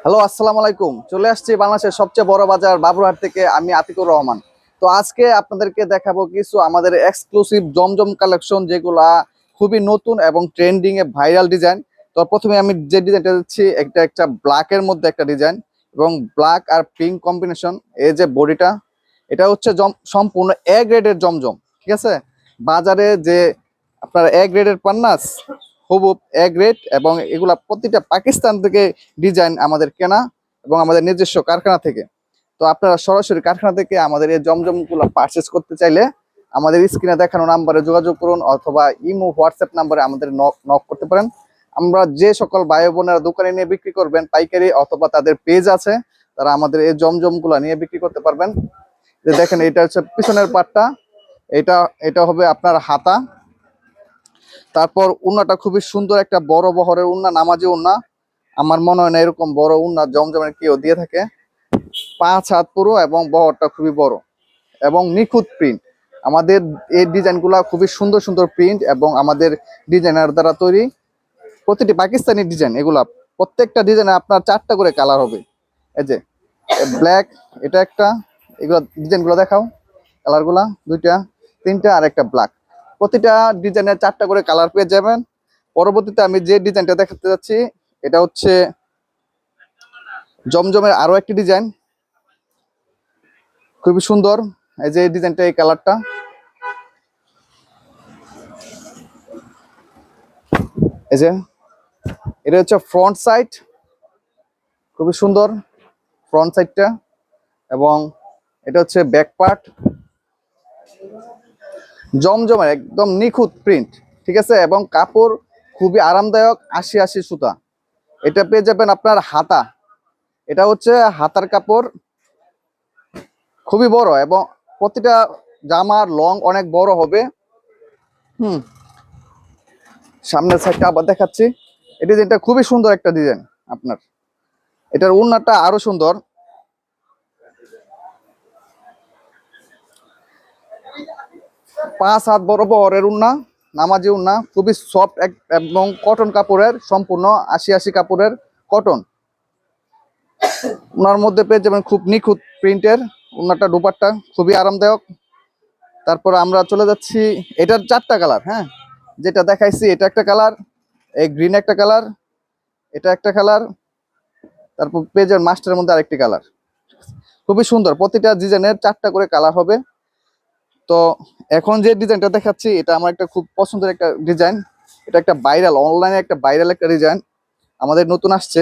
Hello, আসসালামু আলাইকুম। চলে আসছি বাংলাদেশের সবচেয়ে বড় বাজার বাবুরহাট থেকে। আমি আতিকুর রহমান। তো আজকে আপনাদেরকে দেখাবো কিছু আমাদের এক্সক্লুসিভ জমজম কালেকশন, যেগুলা খুবই নতুন এবং ট্রেন্ডিং এ ভাইরাল ডিজাইন। তো প্রথমে আমি যে ডিজাইনটা দিচ্ছি, একটা ব্ল্যাকের মধ্যে একটা ডিজাইন এবং ব্ল্যাক আর পিঙ্ক কম্বিনেশন। এই যে বডিটা, এটা হচ্ছে সম্পূর্ণ এ গ্রেডের জমজম। ঠিক আছে, বাজারে যে আপনার এ গ্রেডের পান্নাস হুবুব এ গ্রেড, এবং এগুলা প্রতিটা পাকিস্তান থেকে ডিজাইন আমাদের কেনা এবং আমাদের নিজস্ব কারখানা থেকে। তো আপনারা সরাসরি কারখানা থেকে আমাদের এই জমজমগুলো পারচেস করতে চাইলে আমাদের স্ক্রিনে দেখানো নাম্বারে যোগাযোগ করুন, অথবা ইমো হোয়াটসঅ্যাপ নাম্বারে আমাদের নক করতে পারেন। আমরা যে সকল ভাই বোনেরা দোকানে নিয়ে বিক্রি করবেন পাইকারি, অথবা তাদের পেজ আছে, তারা আমাদের এই জমজমগুলো নিয়ে বিক্রি করতে পারবেন। যে দেখেন, এটা হচ্ছে পিছনের পাটটা, এটা এটা হবে আপনার হাতা। তারপর উন্নাটা খুবই সুন্দর, একটা বড় বহরের উন্না, নামাজি উন্না। আমার মনে হয় না এরকম বড় উন্না জমজমের কেউ দিয়ে থাকে। 5 হাত পুরো এবং বহরটা খুবই বড় এবং নিখুঁত প্রিন্ট। আমাদের এই ডিজাইনগুলা খুবই সুন্দর সুন্দর প্রিন্ট এবং আমাদের ডিজাইনার দ্বারা তৈরি। প্রতিটি পাকিস্তানি ডিজাইন, এগুলা প্রত্যেকটা ডিজাইনে আপনার 4টা করে কালার হবে। এই যে ব্ল্যাক, এটা একটা, এগুলো ডিজাইনগুলো দেখাও। কালারগুলা 2টা 3টা আর একটা ব্ল্যাক। প্রতিটা ডিজাইনের 4টা করে কালার পেয়ে যাবেন। পরবর্তীতে আমি যে ডিজাইনটা দেখাতে যাচ্ছি, এটা হচ্ছে জমজমের আরো একটি ডিজাইন, খুবই সুন্দর। এই যে ডিজাইনটা, এই কালারটা, এই যে এটা হচ্ছে ফ্রন্ট সাইড, খুবই সুন্দর ফ্রন্ট সাইডটা। এবং এটা হচ্ছে ব্যাক পার্ট। জমজমের একদম নিখুঁত প্রিন্ট, ঠিক আছে, এবং কাপড় খুবই আরামদায়ক, 80 সুতা। এটা পেয়ে যাবেন আপনার হাতা, এটা হচ্ছে হাতার কাপড়, খুবই বড় এবং প্রতিটা জামার লং অনেক বড় হবে। হুম, সামনের সাইডটা আবার দেখাচ্ছি। এই ডিজাইনটা খুবই সুন্দর একটা ডিজাইন আপনার। এটার ওড়নাটা আরো সুন্দর। 5 হাত বড় বহরের ওড়না, নামাজি ওড়না, খুবই সফট এবং কটন কাপড়ের, সম্পূর্ণ 80 কাপড়ের কটন। ওনার মধ্যে পেয়ে যাবেন খুব নিখুঁত প্রিন্টের ওড়নাটা, দুপাট্টা খুবই আরামদায়ক। তারপর আমরা চলে যাচ্ছি, এটার 4টা কালার। হ্যাঁ, যেটা দেখাইছি এটা একটা কালার, এই গ্রিন একটা কালার, এটা একটা কালার, তারপর পেয়ে যাবেন মাস্টারের মধ্যে আরেকটি কালার। খুবই সুন্দর, প্রতিটা ডিজাইনের 4টা করে কালার হবে। তো এখন যে ডিজাইনটা দেখাচ্ছি, এটা আমার একটা খুব পছন্দের একটা ডিজাইন। এটা একটা ভাইরাল, অনলাইনে একটা ভাইরাল একটা ডিজাইন, আমাদের নতুন আসছে।